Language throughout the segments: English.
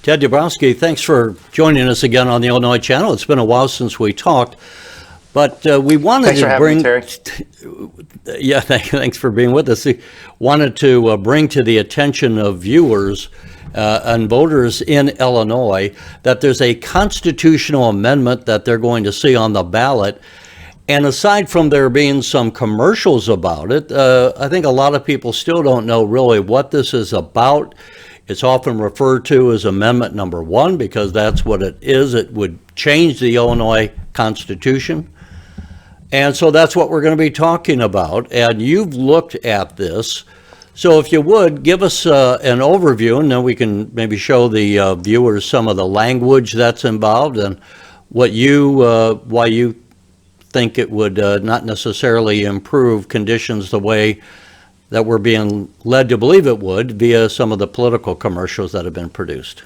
Ted Dabrowski, thanks for joining us again on the Illinois Channel. It's been a while since we talked, but we wanted Thanks for to having bring. me, Terry. Yeah, thanks for being with us. We wanted to bring to the attention of viewers and voters in Illinois that there's a constitutional amendment that they're going to see on the ballot. And aside from there being some commercials about it, I think a lot of people still don't know really what this is about. It's often referred to as Amendment Number 1 because that's what it is. It would change the Illinois Constitution. And so that's what we're going to be talking about. And you've looked at this. So if you would, give us an overview, and then we can maybe show the viewers some of the language that's involved and why you think it would not necessarily improve conditions the way that we're being led to believe it would via some of the political commercials that have been produced.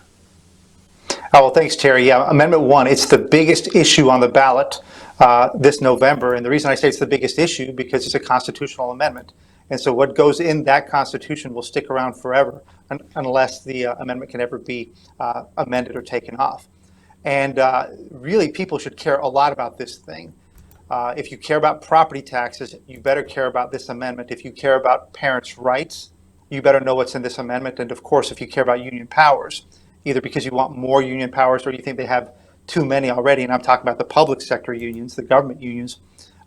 Oh, well, thanks, Terry. Yeah, Amendment 1, it's the biggest issue on the ballot this November. And the reason I say it's the biggest issue because it's a constitutional amendment. And so what goes in that Constitution will stick around forever unless the amendment can ever be amended or taken off. And really, people should care a lot about this thing. If you care about property taxes, you better care about this amendment. If you care about parents' rights, you better know what's in this amendment. And of course, if you care about union powers, either because you want more union powers or you think they have too many already, and I'm talking about the public sector unions, the government unions,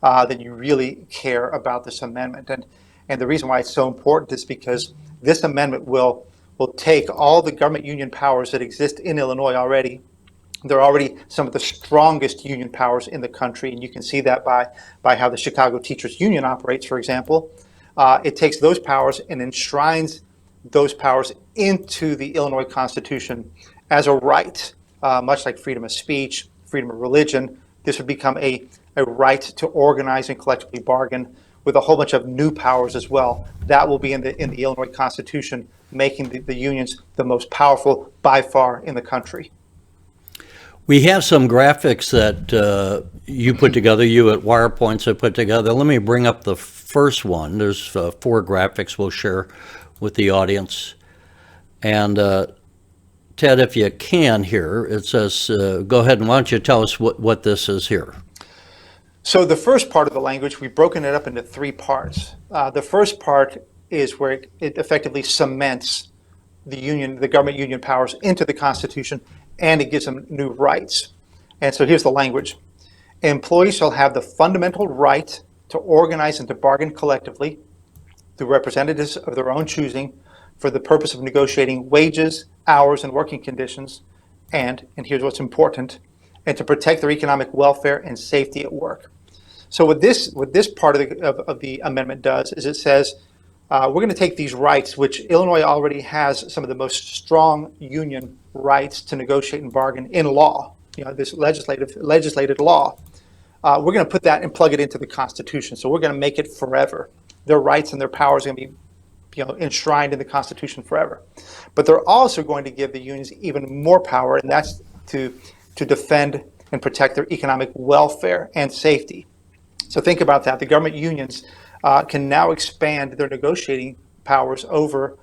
then you really care about this amendment. And the reason why it's so important is because this amendment will take all the government union powers that exist in Illinois already. They're already some of the strongest union powers in the country, and you can see that by how the Chicago Teachers Union operates, for example. It takes those powers and enshrines those powers into the Illinois Constitution as a right, much like freedom of speech, freedom of religion. This would become a right to organize and collectively bargain with a whole bunch of new powers as well. That will be in the Illinois Constitution, making the unions the most powerful by far in the country. We have some graphics that you put together, you at Wirepoints have put together. Let me bring up the first one. There's 4 graphics we'll share with the audience. And Ted, if you can here, it says, go ahead and why don't you tell us what this is here? So the first part of the language, we've broken it up into 3 parts. The first part is where it effectively cements the government union powers into the Constitution, and it gives them new rights. And so here's the language. Employees shall have the fundamental right to organize and to bargain collectively through representatives of their own choosing for the purpose of negotiating wages, hours, and working conditions, and here's what's important, and to protect their economic welfare and safety at work. So what this part of the amendment does is it says, we're going to take these rights, which Illinois already has some of the most strong union rights to negotiate and bargain in law, this legislated law. We're going to put that and plug it into the Constitution. So we're going to make it forever. Their rights and their powers are going to be enshrined in the Constitution forever. But they're also going to give the unions even more power, and that's to defend and protect their economic welfare and safety. So think about that. The government unions can now expand their negotiating powers over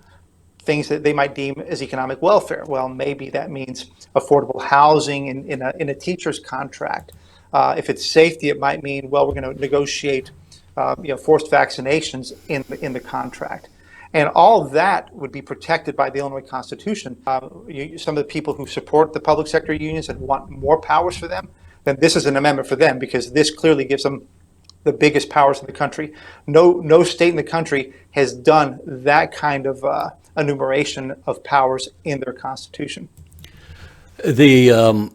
things that they might deem as economic welfare. Well, maybe that means affordable housing in a teacher's contract. If it's safety, it might mean, well, we're going to negotiate forced vaccinations in the contract. And all of that would be protected by the Illinois Constitution. Some of the people who support the public sector unions and want more powers for them, then this is an amendment for them because this clearly gives them the biggest powers in the country. No state in the country has done that kind of enumeration of powers in their Constitution. The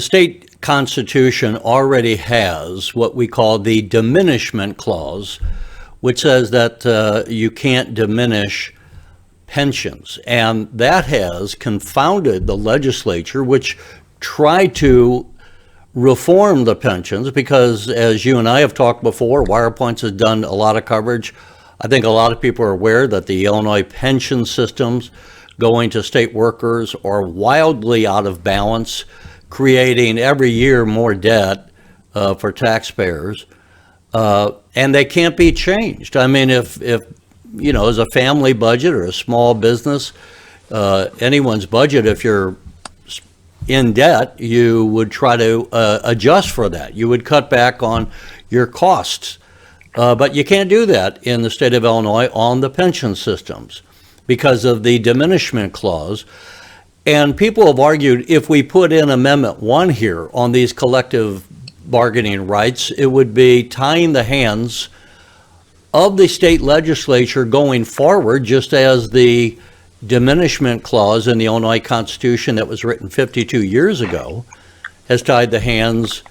state constitution already has what we call the diminishment clause, which says that you can't diminish pensions. And that has confounded the legislature, which tried to reform the pensions because, as you and I have talked before, Wirepoints has done a lot of coverage. I think a lot of people are aware that the Illinois pension systems going to state workers are wildly out of balance, creating every year more debt for taxpayers, and they can't be changed. I mean, if as a family budget or a small business, anyone's budget, if you're in debt, you would try to adjust for that. You would cut back on your costs. But you can't do that in the state of Illinois on the pension systems because of the diminishment clause. And people have argued if we put in Amendment 1 here on these collective bargaining rights, it would be tying the hands of the state legislature going forward, just as the diminishment clause in the Illinois Constitution that was written 52 years ago has tied the hands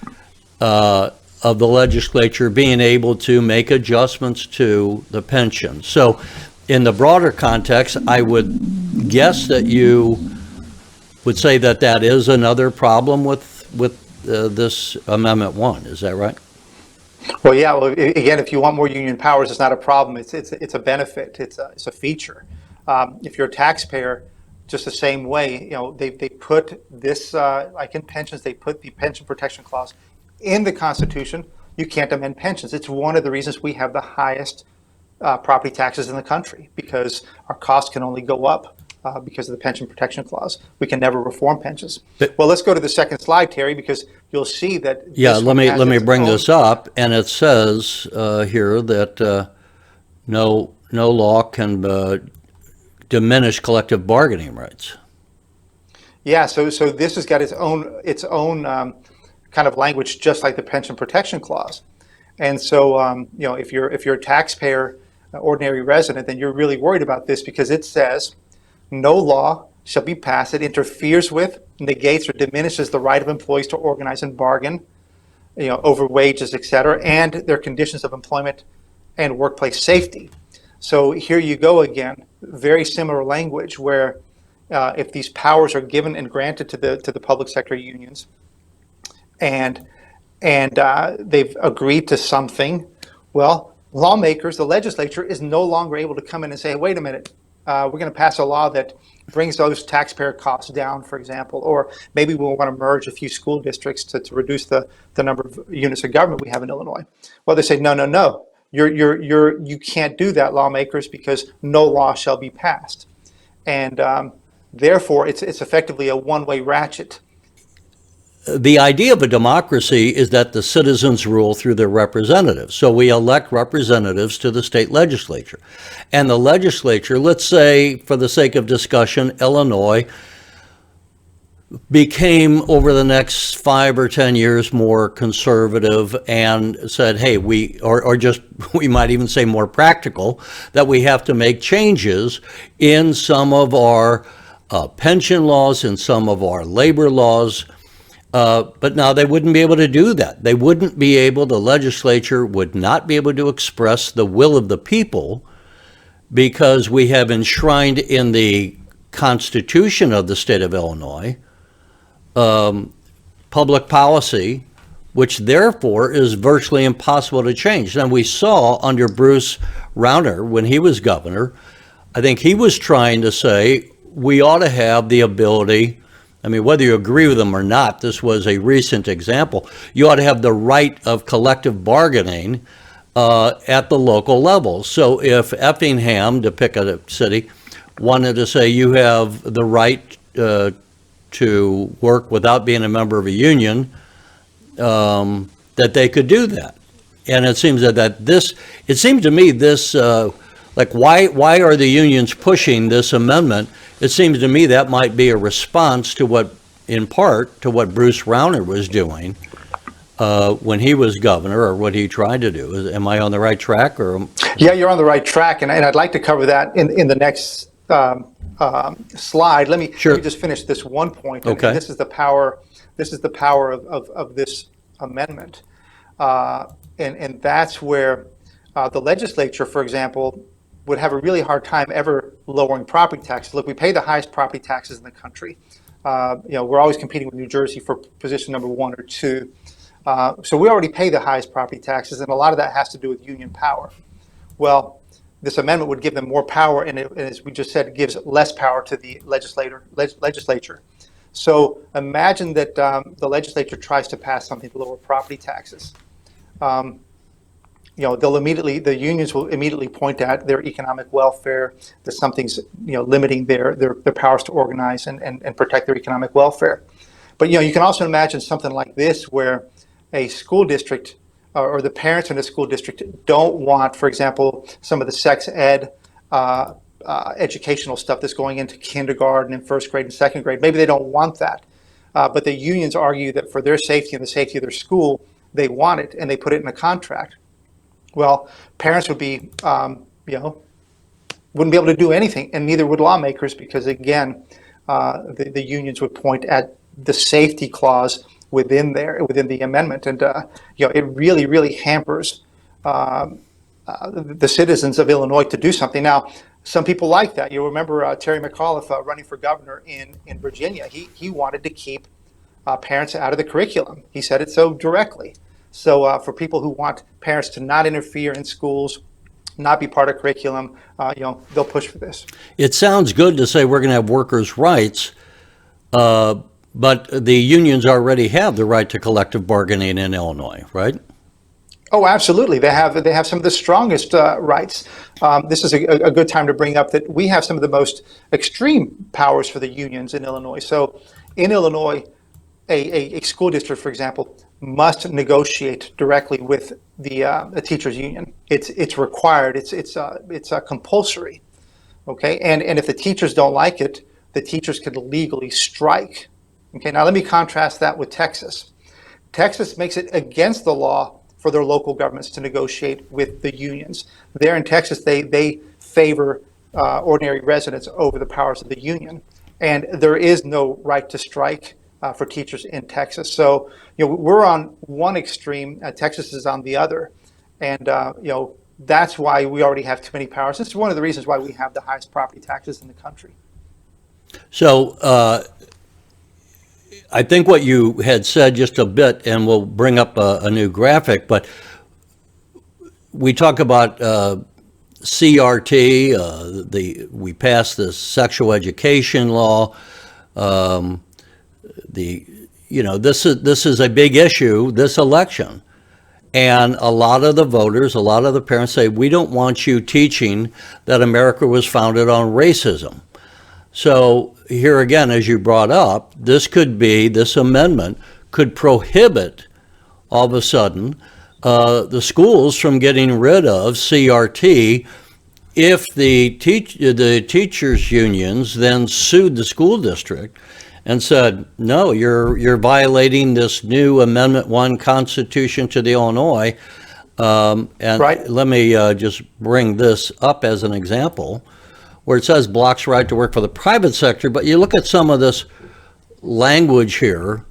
of the legislature being able to make adjustments to the pension. So in the broader context, I would guess that you would say that that is another problem with this Amendment 1. Is that right? Well, yeah. Well, again, if you want more union powers, it's not a problem. It's a benefit. It's a feature. If you're a taxpayer, just the same way, they put this like in pensions, they put the pension protection clause in the Constitution. You can't amend pensions. It's one of the reasons we have the highest property taxes in the country, because our costs can only go up because of the pension protection clause. We can never reform pensions. Well, let's go to the second slide, Terry, because you'll see that. Yeah, let me bring this up, and it says here that no law can diminish collective bargaining rights. Yeah, so this has got its own kind of language, just like the pension protection clause. And so if you're a taxpayer, ordinary resident, then you're really worried about this, because it says no law shall be passed that interferes with, negates, or diminishes the right of employees to organize and bargain, over wages, et cetera, and their conditions of employment and workplace safety. So here you go again, very similar language, where if these powers are given and granted to the public sector unions, and they've agreed to something, well, lawmakers, the legislature, is no longer able to come in and say, wait a minute, we're going to pass a law that brings those taxpayer costs down, for example, or maybe we'll want to merge a few school districts to reduce the number of units of government we have in Illinois. Well, they say, no, you can't do that, lawmakers, because no law shall be passed. And therefore, it's effectively a one-way ratchet. The idea of a democracy is that the citizens rule through their representatives. So we elect representatives to the state legislature. And the legislature, let's say, for the sake of discussion, Illinois became, over the next 5 or 10 years, more conservative and said, hey, we might even say more practical, that we have to make changes in some of our pension laws, in some of our labor laws. But now they wouldn't be able to do that. The legislature would not be able to express the will of the people, because we have enshrined in the Constitution of the state of Illinois public policy, which therefore is virtually impossible to change. And we saw under Bruce Rauner, when he was governor, I think he was trying to say we ought to have the ability, I mean, whether you agree with them or not, this was a recent example, you ought to have the right of collective bargaining at the local level. So if Effingham, to pick a city, wanted to say you have the right to work without being a member of a union, that they could do that. And it seems it seems to me this, like why are the unions pushing this amendment? It seems to me that might be a response to in part to what Bruce Rauner was doing when he was governor, or what he tried to do. Am I on the right track? Or yeah, you're on the right track, and I'd like to cover that in the next slide. Let me just finish this one point. Okay. And this is the power. This is the power of this amendment, and that's where the legislature, for example, would have a really hard time ever lowering property taxes. Look, we pay the highest property taxes in the country. We're always competing with New Jersey for position number 1 or 2. So we already pay the highest property taxes, and a lot of that has to do with union power. Well, this amendment would give them more power, and as we just said, it gives less power to the legislature. So imagine that the legislature tries to pass something to lower property taxes. The unions will immediately point at their economic welfare, that something's limiting their powers to organize and protect their economic welfare. But you can also imagine something like this where a school district or the parents in a school district don't want, for example, some of the sex ed educational stuff that's going into kindergarten and first grade and second grade. Maybe they don't want that. But the unions argue that for their safety and the safety of their school, they want it, and they put it in a contract. Well, parents would be, wouldn't be able to do anything, and neither would lawmakers, because again, the unions would point at the safety clause within the amendment, and it really, really hampers the citizens of Illinois to do something. Now, some people like that. You'll remember Terry McAuliffe running for governor in Virginia. He wanted to keep parents out of the curriculum. He said it so directly. So for people who want parents to not interfere in schools, not be part of curriculum, they'll push for this. It sounds good to say we're going to have workers' rights, but the unions already have the right to collective bargaining in Illinois, right? Oh, absolutely. They have some of the strongest rights. This is a good time to bring up that we have some of the most extreme powers for the unions in Illinois. So in Illinois, a school district, for example, must negotiate directly with the teachers union. It's required. It's compulsory. Okay, and if the teachers don't like it, the teachers could legally strike. Okay, now let me contrast that with Texas. Texas makes it against the law for their local governments to negotiate with the unions. There in Texas, they favor ordinary residents over the powers of the union, and there is no right to strike for teachers in Texas. So we're on one extreme, Texas is on the other, and that's why we already have too many powers. This is one of the reasons why we have the highest property taxes in the country. So I think what you had said just a bit, and we'll bring up a new graphic, but we talk about CRT, we passed the sexual education law. This is a big issue, this election. And a lot of the voters, a lot of the parents say, we don't want you teaching that America was founded on racism. So here again, as you brought up, this amendment could prohibit, all of a sudden, the schools from getting rid of CRT if the teachers' unions then sued the school district and said, no, you're violating this new Amendment 1 Constitution to the Illinois. And right. Let me just bring this up as an example, where it says blocks right to work for the private sector, but you look at some of this language here,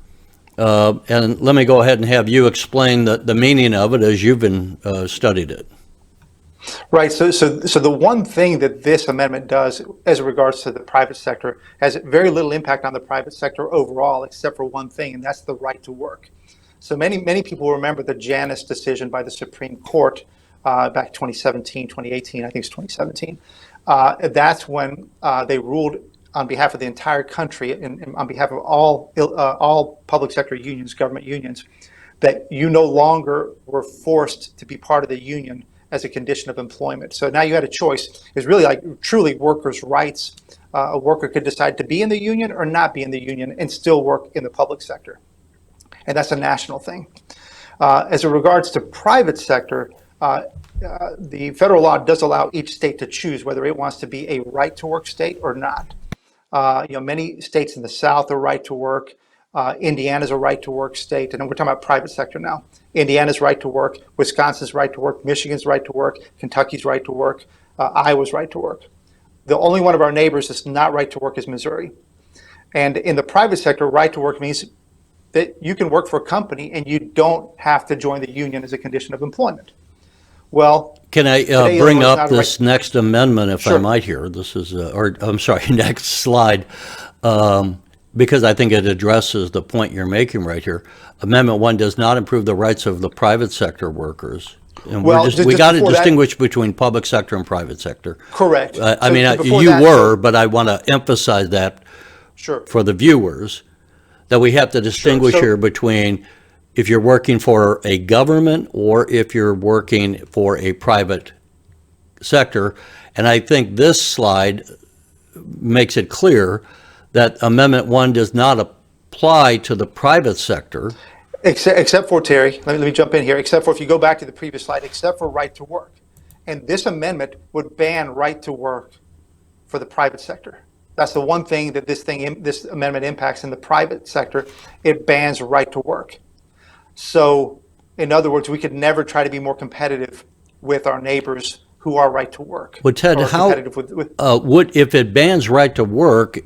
and let me go ahead and have you explain the meaning of it as you've been studied it. Right. So the one thing that this amendment does as regards to the private sector has very little impact on the private sector overall, except for one thing, and that's the right to work. So many people remember the Janus decision by the Supreme Court back 2017, 2018, I think it's 2017. That's when they ruled on behalf of the entire country and on behalf of all public sector unions, government unions, that you no longer were forced to be part of the union as a condition of employment. So now you had a choice. It's really like truly workers' rights. A worker could decide to be in the union or not be in the union and still work in the public sector. And that's a national thing. As it regards to private sector, the federal law does allow each state to choose whether it wants to be a right to work state or not. Many states in the South are right to work. Indiana's a right to work state, and we're talking about private sector now. Indiana's right to work, Wisconsin's right to work, Michigan's right to work, Kentucky's right to work, Iowa's right to work. The only one of our neighbors that's not right to work is Missouri. And in the private sector, right to work means that you can work for a company and you don't have to join the union as a condition of employment. Well, can I bring up this next amendment, if Sure. I might here? This is, next slide, because I think it addresses the point you're making right here. Amendment 1 does not improve the rights of the private sector workers. And well, we got to distinguish between public sector and private sector. Correct. But I want to emphasize that Sure. for the viewers, that we have to distinguish here between if you're working for a government or if you're working for a private sector. And I think this slide makes it clear that Amendment 1 does not apply to the private sector. Except for, Terry, let me jump in here, except for, if you go back to the previous slide, except for right to work. And this amendment would ban right to work for the private sector. That's the one thing that this amendment impacts in the private sector. It bans right to work. So, in other words, we could never try to be more competitive with our neighbors who are right to work. Well, Ted, how would, if it bans right to work,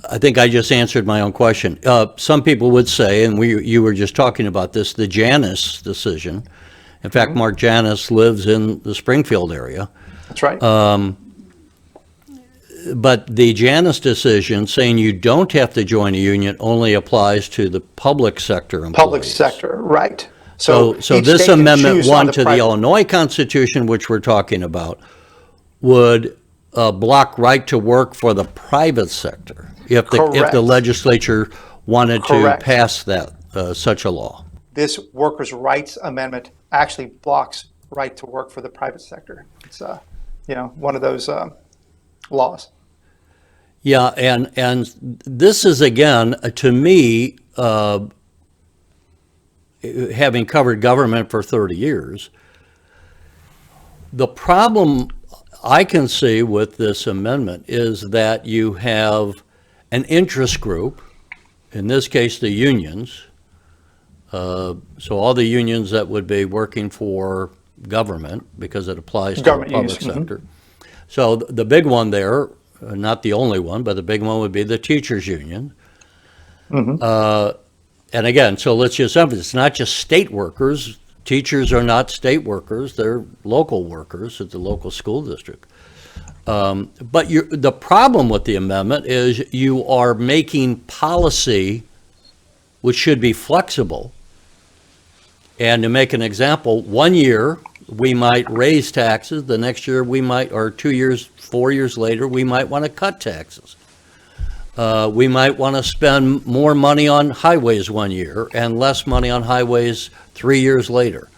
I think I just answered my own question. Some people would say, and you were just talking about this, the Janus decision. In fact, Mark Janus lives in the Springfield area. That's right. But the Janus decision saying you don't have to join a union only applies to the public sector employees. Public sector, right. So this Amendment 1 to the Illinois Constitution, which we're talking about, would block right to work for the private sector if the legislature wanted to pass that such a law. This Workers' Rights Amendment actually blocks right to work for the private sector. It's one of those laws. Yeah, and this is, again, to me, having covered government for 30 years, the problem I can see with this amendment is that you have an interest group, in this case the unions, so all the unions that would be working for government, because it applies to the public sector. So the big one there, not the only one, but the big one would be the teachers union. And again, so let's just emphasize, it's not just state workers. Teachers are not state workers, they're local workers at the local school district. But the problem with the amendment is you are making policy which should be flexible. And to make an example, 1 year we might raise taxes, the next year we might, or 2 years, 4 years later, we might want to cut taxes. We might want to spend more money on highways 1 year and less money on highways 3 years later.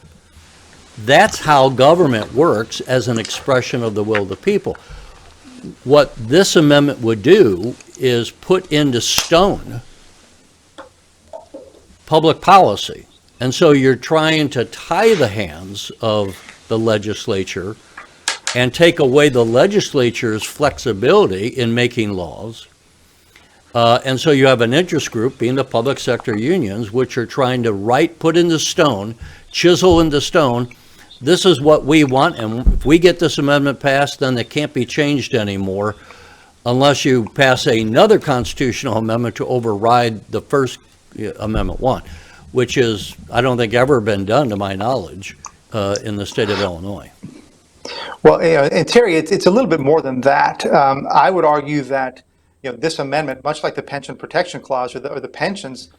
That's how government works as an expression of the will of the people. What this amendment would do is put into stone public policy. And so you're trying to tie the hands of the legislature and take away the legislature's flexibility in making laws. And so you have an interest group, being the public sector unions, which are trying to put into stone, chisel into stone, this is what we want, and if we get this amendment passed, then it can't be changed anymore unless you pass another constitutional amendment to override the first Amendment 1, which is, I don't think, ever been done, to my knowledge, in the state of Illinois. Well, and Terry, it's a little bit more than that. I would argue that this amendment, much like the Pension Protection Clause or the pensions,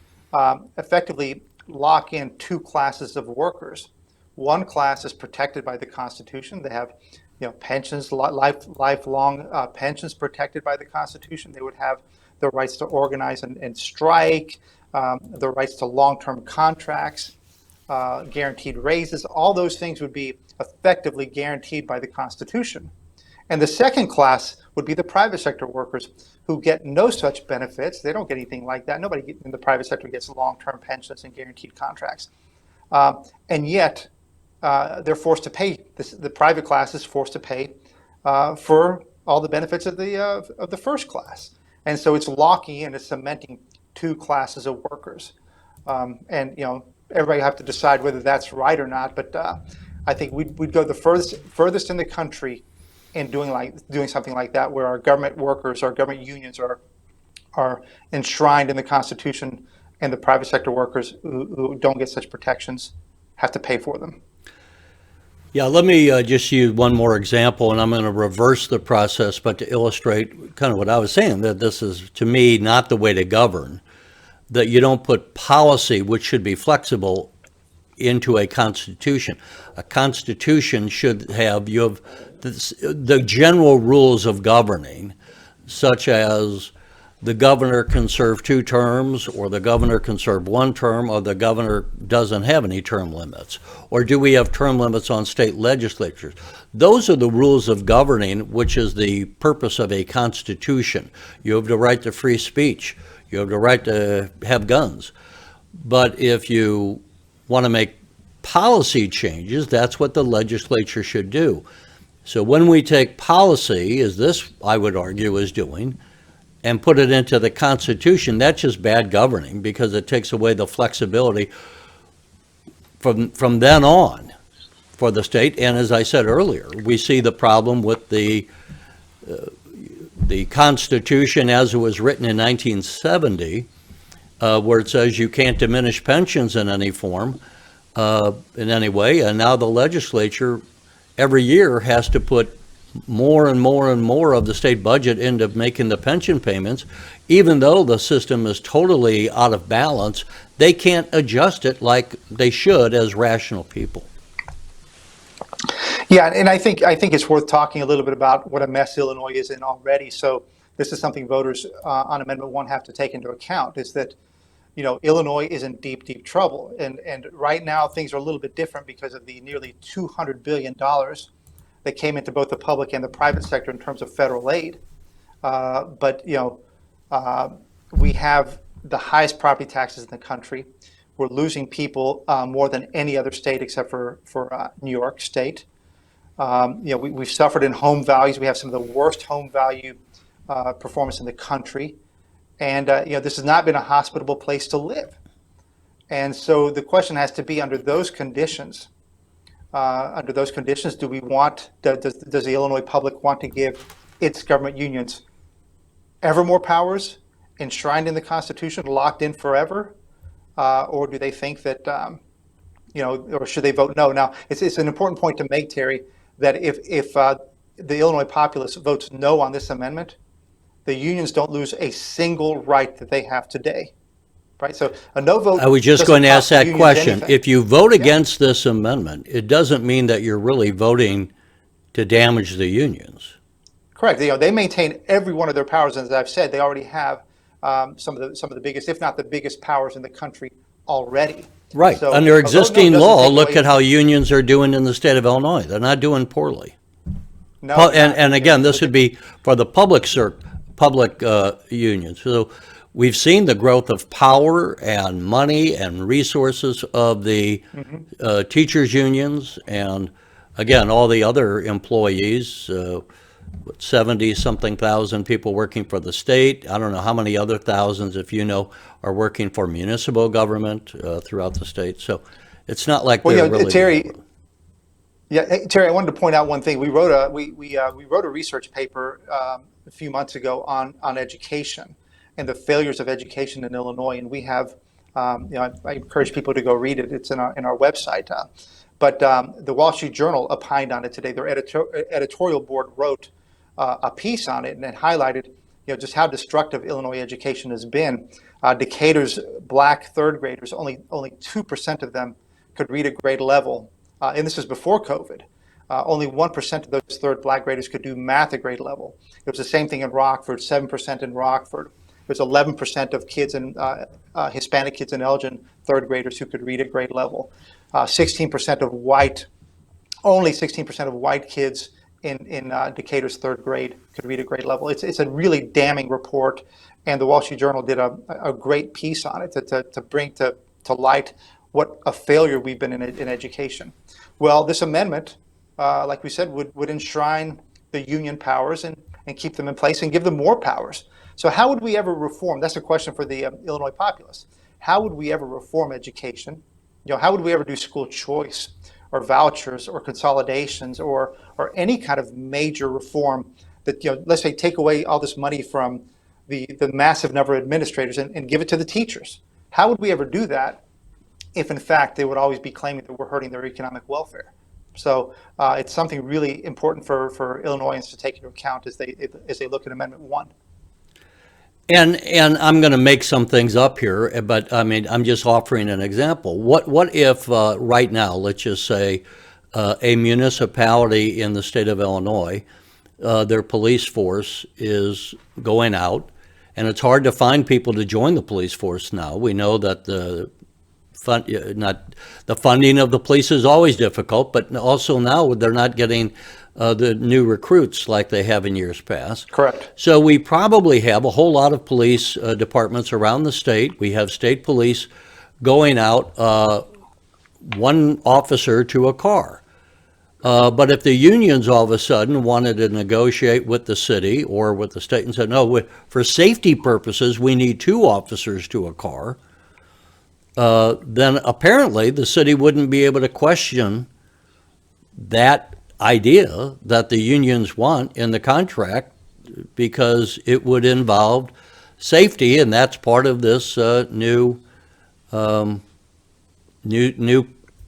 effectively lock in two classes of workers. One class is protected by the Constitution. They have, pensions, lifelong pensions protected by the Constitution. They would have the rights to organize and strike, the rights to long-term contracts, guaranteed raises. All those things would be effectively guaranteed by the Constitution. And the second class would be the private sector workers who get no such benefits. They don't get anything like that. Nobody in the private sector gets long-term pensions and guaranteed contracts. And yet, they're forced to pay. The private class is forced to pay for all the benefits of the first class. And so it's locking and it's cementing two classes of workers. And everybody have to decide whether that's right or not. But I think we'd go the furthest in the country in doing something like that, where our government workers, our government unions are enshrined in the Constitution, and the private sector workers who don't get such protections have to pay for them. Yeah, let me just use one more example, and I'm going to reverse the process, but to illustrate kind of what I was saying, that this is, to me, not the way to govern, that you don't put policy, which should be flexible, into a constitution. A constitution should have, the general rules of governing, such as the governor can serve 2 terms, or the governor can serve 1 term, or the governor doesn't have any term limits, or do we have term limits on state legislatures? Those are the rules of governing, which is the purpose of a constitution. You have the right to free speech. You have the right to have guns. But if you want to make policy changes, that's what the legislature should do. So when we take policy, as this, I would argue, is doing, and put it into the Constitution, that's just bad governing, because it takes away the flexibility from then on for the state. And as I said earlier, we see the problem with the Constitution as it was written in 1970, where it says you can't diminish pensions in any form, in any way. And now the legislature every year has to put more and more and more of the state budget into making the pension payments. Even though the system is totally out of balance, they can't adjust it like they should as rational people. Yeah, and I think it's worth talking a little bit about what a mess Illinois is in already. So this is something voters on Amendment 1 have to take into account, is that, Illinois is in deep, deep trouble. And right now things are a little bit different because of the nearly $200 billion that came into both the public and the private sector in terms of federal aid. But we have the highest property taxes in the country. We're losing people more than any other state except for New York State. We've suffered in home values. We have some of the worst home value performance in the country. And this has not been a hospitable place to live. And so the question has to be, under those conditions, do we want, does the Illinois public want to give its government unions ever more powers enshrined in the Constitution, locked in forever? Or do they think that, or should they vote no? Now, it's an important point to make, Terry, that if the Illinois populace votes no on this amendment, the unions don't lose a single right that they have today. Right? So a no vote. I was just going to ask that question. Anything. If you vote against this amendment, it doesn't mean that you're really voting to damage the unions. Correct. They maintain every one of their powers, and as I've said, they already have some of the biggest, if not the biggest, powers in the country already. Right. So, under existing law, look away, at how unions are doing in the state of Illinois. They're not doing poorly. No, And again, this would be for the public unions. So we've seen the growth of power and money and resources of the teachers unions, and again, all the other employees, 70-something thousand people working for the state. I don't know how many other thousands, if you know, are working for municipal government throughout the state. So it's not like they're really. Terry, Terry, I wanted to point out one thing. We wrote a research paper a few months ago on education and the failures of education in Illinois, and we have, I encourage people to go read it. It's in our website. But the Wall Street Journal opined on it today. Their editorial board wrote a piece on it, and it highlighted, just how destructive Illinois education has been. Decatur's black third graders, only 2% of them could read at grade level, and this was before COVID. Only 1% of those third black graders could do math at grade level. It was the same thing in Rockford, 7% in Rockford. There's 11% of kids in Hispanic kids in Elgin, third graders, who could read at grade level. 16% of white, only 16% of white kids in Decatur's third grade could read at grade level. It's a really damning report, and the Wall Street Journal did a great piece on it to bring to light what a failure we've been in education. Well, this amendment, like we said, would enshrine the union powers and keep them in place and give them more powers. So how would we ever reform? That's a question for the Illinois populace. How would we ever reform education? How would we ever do school choice or vouchers or consolidations or any kind of major reform that, let's say, take away all this money from the massive number of administrators and give it to the teachers? How would we ever do that if, in fact, they would always be claiming that we're hurting their economic welfare? So it's something really important for Illinoisans to take into account as they look at Amendment 1. And I'm going to make some things up here, but I mean, I'm just offering an example. What if right now, let's just say, a municipality in the state of Illinois, their police force is going out, and it's hard to find people to join the police force now. We know that the funding of the police is always difficult, but also now they're not getting the new recruits like they have in years past. Correct. So we probably have a whole lot of police departments around the state. We have state police going out, one officer to a car. But if the unions all of a sudden wanted to negotiate with the city or with the state and said, no, for safety purposes, we need 2 officers to a car, then apparently the city wouldn't be able to question that idea that the unions want in the contract, because it would involve safety, and that's part of this new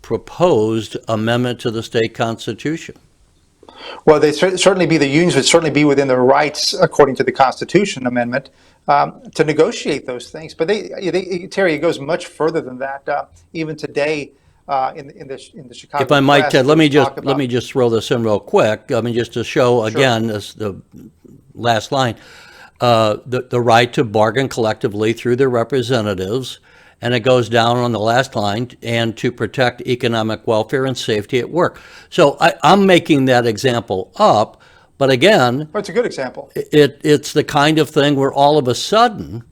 proposed amendment to the state constitution. Well, they certainly be, the unions would certainly be within their rights, according to the Constitution Amendment, to negotiate those things. But Terry, it goes much further than that. Even today, in the Chicago. If I might, press, Ted, let me just throw this in real quick. I mean, just to show again, this the last line, the right to bargain collectively through their representatives. And it goes down on the last line, and to protect economic welfare and safety at work. So I'm making that example up, but again, it's a good example. It's the kind of thing where all of a sudden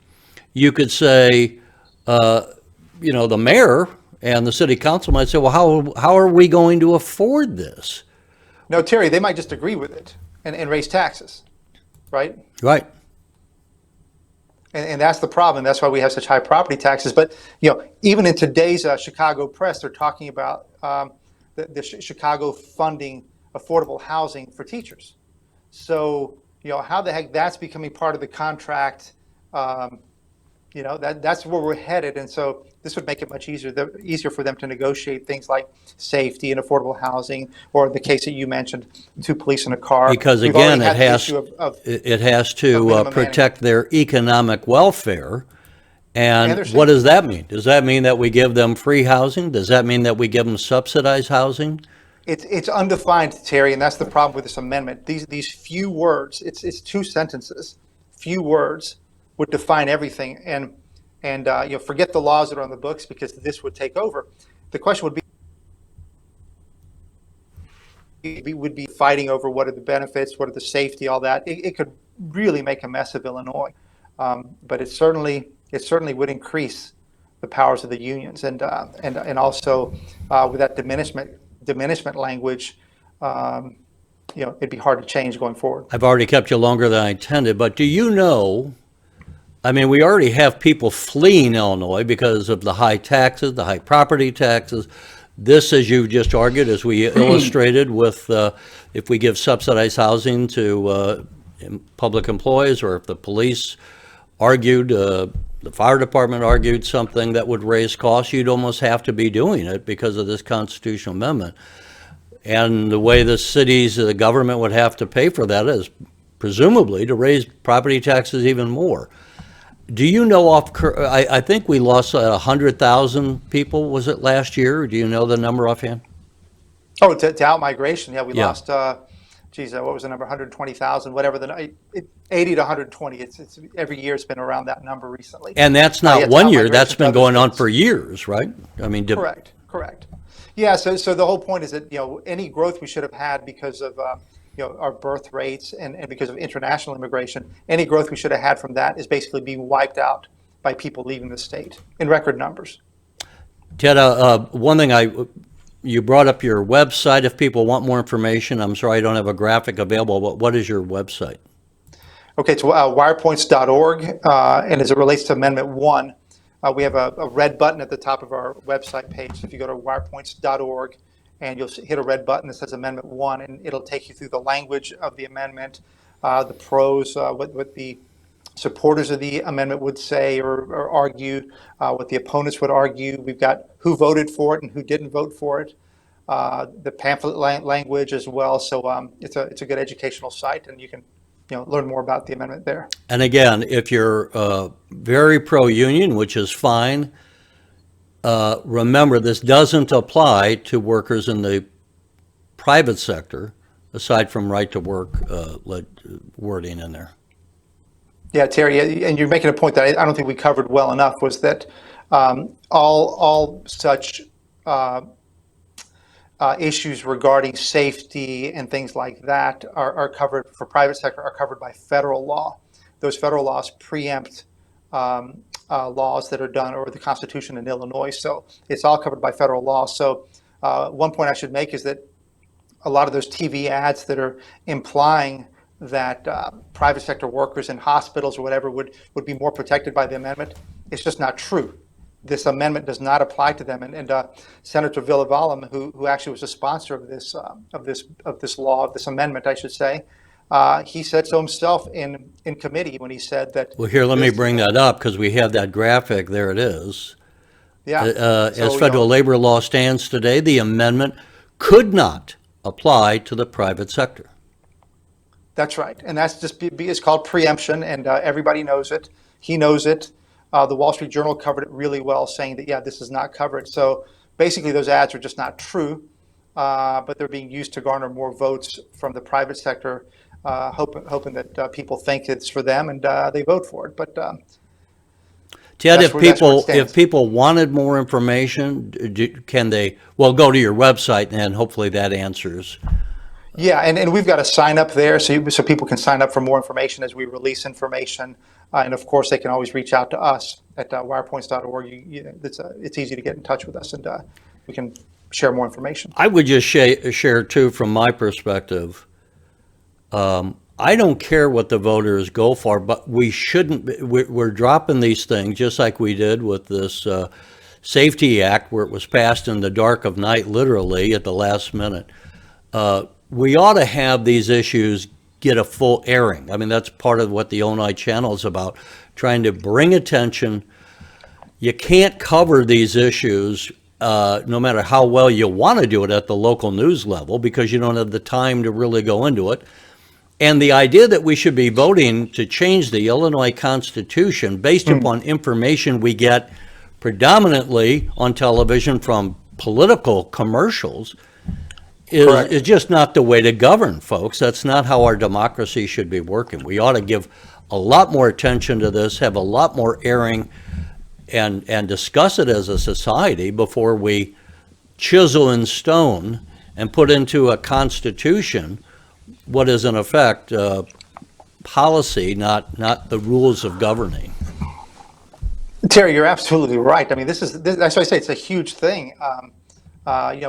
you could say, the mayor and the city council might say, well, how are we going to afford this? No, Terry, they might just agree with it and raise taxes, right? Right. And that's the problem. That's why we have such high property taxes. But even in today's Chicago press, they're talking about the Chicago funding affordable housing for teachers. So how the heck that's becoming part of the contract? That's where we're headed. And so this would make it much easier for them to negotiate things like safety and affordable housing, or the case that you mentioned, 2 police in a car. Because again, it has to protect their economic welfare. And what does that mean? Does that mean that we give them free housing? Does that mean that we give them subsidized housing? It's undefined, Terry, and that's the problem with this amendment. These few words, it's 2 sentences, few words would define everything, and forget the laws that are on the books, because this would take over. The question would be, we would be fighting over what are the benefits, what are the safety, all that. It could really make a mess of Illinois, but it certainly would increase the powers of the unions, and also with that diminishment language, it'd be hard to change going forward. I've already kept you longer than I intended, but do you know? I mean, we already have people fleeing Illinois because of the high taxes, the high property taxes. This, as you just argued, as we illustrated with, if we give subsidized housing to public employees, or if the police argued, the fire department argued something that would raise costs, you'd almost have to be doing it because of this constitutional amendment. And the way the government would have to pay for that is presumably to raise property taxes even more. Do you know I think we lost 100,000 people, was it last year? Do you know the number offhand? Oh, to out-migration, we lost, what was the number, 120,000, whatever, 80 to 120. It's every year it's been around that number recently. And that's not 1 year, that's been going on for years, right? I mean, correct. Yeah, so the whole point is that, any growth we should have had because of our birth rates and because of international immigration, any growth we should have had from that is basically being wiped out by people leaving the state in record numbers. Ted, one thing you brought up your website. If people want more information, I'm sorry I don't have a graphic available, but what is your website? Okay, it's wirepoints.org, and as it relates to Amendment 1, we have a red button at the top of our website page. So if you go to wirepoints.org, and you'll hit a red button that says Amendment 1, and it'll take you through the language of the amendment, the pros, what the supporters of the amendment would say or argue, what the opponents would argue. We've got who voted for it and who didn't vote for it, the pamphlet language as well. So it's a good educational site, and you can learn more about the amendment there. And again, if you're very pro-union, which is fine, remember, this doesn't apply to workers in the private sector, aside from right to work wording in there. Yeah, Terry, and you're making a point that I don't think we covered well enough, was that all such issues regarding safety and things like that are covered for private sector are covered by federal law. Those federal laws preempt laws that are done or the Constitution in Illinois. So it's all covered by federal law. So one point I should make is that a lot of those TV ads that are implying that private sector workers in hospitals or whatever would be more protected by the amendment, it's just not true. This amendment does not apply to them. And Senator Villavalem, who actually was a sponsor of this law, of this amendment, I should say, he said so himself in committee when he said that. Well, here, let me bring that up because we have that graphic. There it is. Yeah. As federal labor law stands today, the amendment could not apply to the private sector. That's right. And that's just, it's called preemption, and everybody knows it. He knows it. The Wall Street Journal covered it really well, saying that, yeah, this is not covered. So basically, those ads are just not true, but they're being used to garner more votes from the private sector, hoping that people think it's for them and they vote for it. But Ted, if people wanted more information, can they, well, go to your website and hopefully that answers. Yeah, and we've got a sign up there so people can sign up for more information as we release information. And of course, they can always reach out to us at wirepoints.org. It's easy to get in touch with us, and we can share more information. I would just share too, from my perspective, I don't care what the voters go for, but we shouldn't. We're dropping these things just like we did with this Safety Act, where it was passed in the dark of night, literally at the last minute. We ought to have these issues get a full airing. I mean, that's part of what the Illinois Channel is about, trying to bring attention. You can't cover these issues no matter how well you want to do it at the local news level, because you don't have the time to really go into it. And the idea that we should be voting to change the Illinois Constitution based upon information we get predominantly on television from political commercials is just not the way to govern, folks. That's not how our democracy should be working. We ought to give a lot more attention to this, have a lot more airing, and discuss it as a society before we chisel in stone and put into a constitution what is in effect policy, not the rules of governing. Terry, you're absolutely right. I mean, that's why I say it's a huge thing.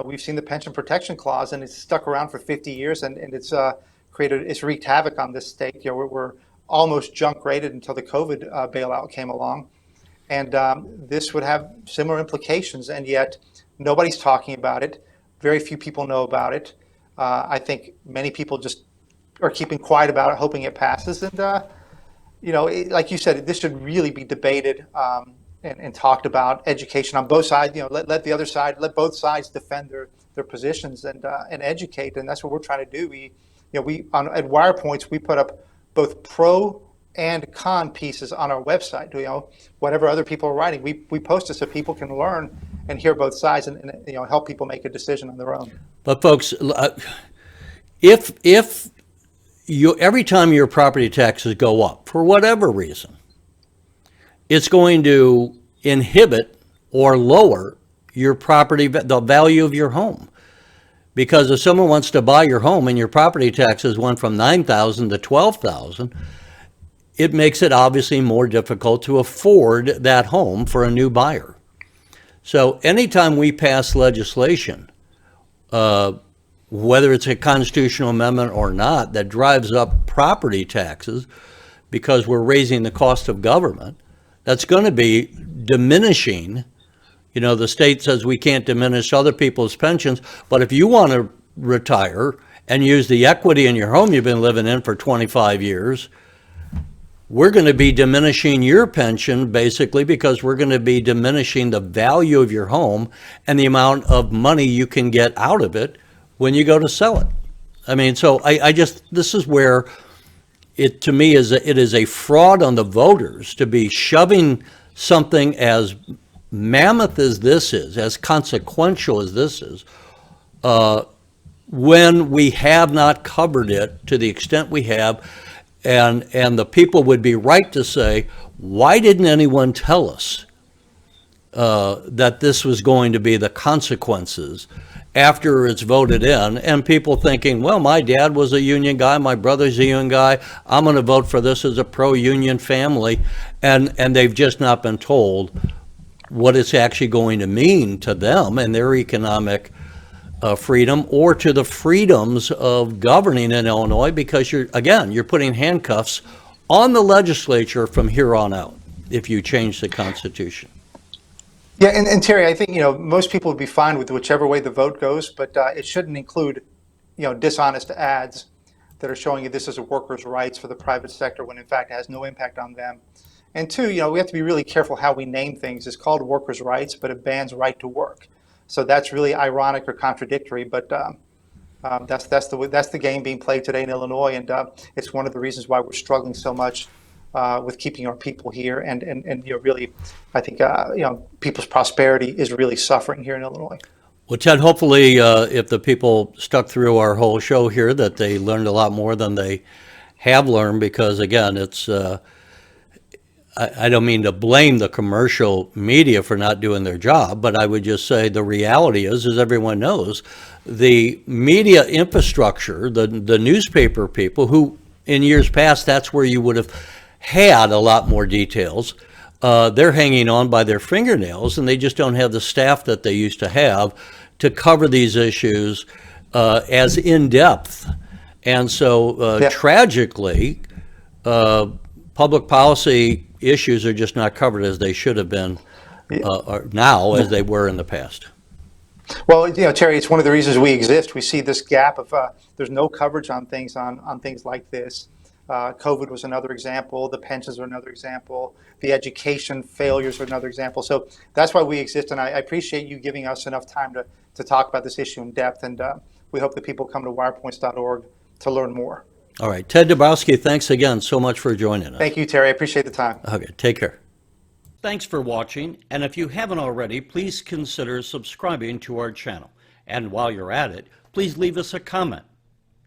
We've seen the Pension Protection Clause, and it's stuck around for 50 years, and it's wreaked havoc on this state. We're almost junk rated until the COVID bailout came along, and this would have similar implications, and yet nobody's talking about it. Very few people know about it. I think many people just are keeping quiet about it, hoping it passes. And like you said, this should really be debated and talked about. Education on both sides. Let both sides defend their positions and educate. And that's what we're trying to do. At Wirepoints, we put up both pro and con pieces on our website. Whatever other people are writing, we post it so people can learn and hear both sides and help people make a decision on their own. But folks, if every time your property taxes go up for whatever reason, it's going to inhibit or lower your property, the value of your home. Because if someone wants to buy your home and your property taxes went from $9,000 to $12,000, it makes it obviously more difficult to afford that home for a new buyer. So anytime we pass legislation, whether it's a constitutional amendment or not, that drives up property taxes because we're raising the cost of government, that's going to be diminishing. The state says we can't diminish other people's pensions, but if you want to retire and use the equity in your home you've been living in for 25 years, we're going to be diminishing your pension basically because we're going to be diminishing the value of your home and the amount of money you can get out of it when you go to sell it. I mean, so this is where it, to me, it is a fraud on the voters to be shoving something as mammoth as this is, as consequential as this is, when we have not covered it to the extent we have. And the people would be right to say, why didn't anyone tell us that this was going to be the consequences after it's voted in, and people thinking, well, my dad was a union guy, my brother's a union guy, I'm going to vote for this as a pro-union family, and they've just not been told what it's actually going to mean to them and their economic freedom, or to the freedoms of governing in Illinois, because you're putting handcuffs on the legislature from here on out if you change the Constitution. Yeah, and Terry, I think, most people would be fine with whichever way the vote goes, but it shouldn't include, dishonest ads that are showing you this is a workers' rights for the private sector when in fact it has no impact on them. And two, we have to be really careful how we name things. It's called workers' rights, but it bans right to work. So that's really ironic or contradictory, but that's the game being played today in Illinois, and it's one of the reasons why we're struggling so much with keeping our people here, and really, I think people's prosperity is really suffering here in Illinois. Well, Ted, hopefully if the people stuck through our whole show here, that they learned a lot more than they have learned, because again, it's I don't mean to blame the commercial media for not doing their job, but I would just say the reality is, as everyone knows, the media infrastructure, the newspaper people who in years past, that's where you would have had a lot more details. They're hanging on by their fingernails, and they just don't have the staff that they used to have to cover these issues as in depth. And so tragically, public policy issues are just not covered as they should have been now as they were in the past. Well, Terry, it's one of the reasons we exist. We see this gap of there's no coverage on things like this. COVID was another example. The pensions are another example. The education failures are another example. So that's why we exist, and I appreciate you giving us enough time to talk about this issue in depth, and we hope that people come to wirepoints.org to learn more. All right. Ted Dabrowski, thanks again so much for joining us. Thank you, Terry. I appreciate the time. Okay. Take care. Thanks for watching, and if you haven't already, please consider subscribing to our channel. And while you're at it, please leave us a comment.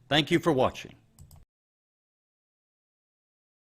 Thank you for watching.